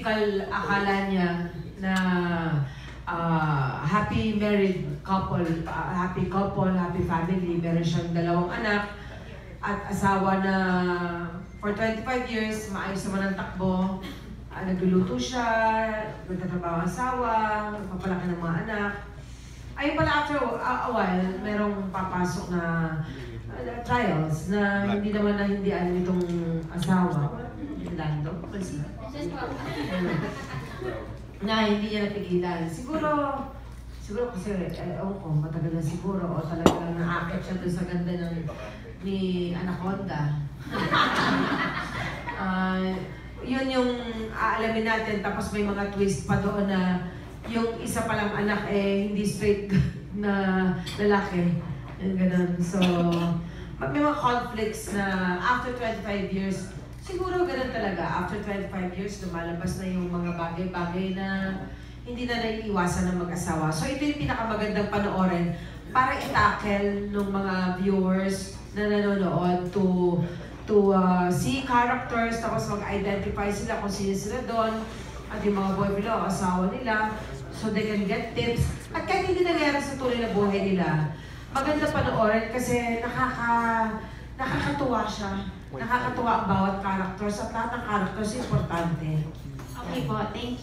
typical akala niya na happy married couple, happy family. Meron siyang 2 anak at asawa na for 25 years, maayos naman ang takbo. Nagluluto siya, nagtatrabaho ang asawa, nagpapalaki ng mga anak. Ayun pala, after a while, merong papasok na trials na hindi naman na hindi alam itong asawa. Lando, na hindi niya napigilan. Siguro kasi, ewan ko, matagal na siguro, o talagang naakit siya doon sa ganda ni Anaconda. Yun yung aalamin natin, tapos may mga twist pa doon na yung isa palang anak hindi straight na lalaki. Ganun. So, may mga conflicts na after 25 years, siguro ganun talaga. After 25 years, lumalabas na yung mga bagay-bagay na hindi na naiiwasan ng mag-asawa. So, ito yung pinakamagandang panoorin para i-tackle ng mga viewers na nanonood to see characters, tapos mag-identify sila kung sino sila doon, at yung mga boyfriend o asawa nila, so they can get tips. At kahit hindi nangyari sa tunay na buhay nila, maganda panoorin kasi nakakatuwa siya. Nakakatuwa ang bawat characters at lahat ng characters importante. Okay po, thank you.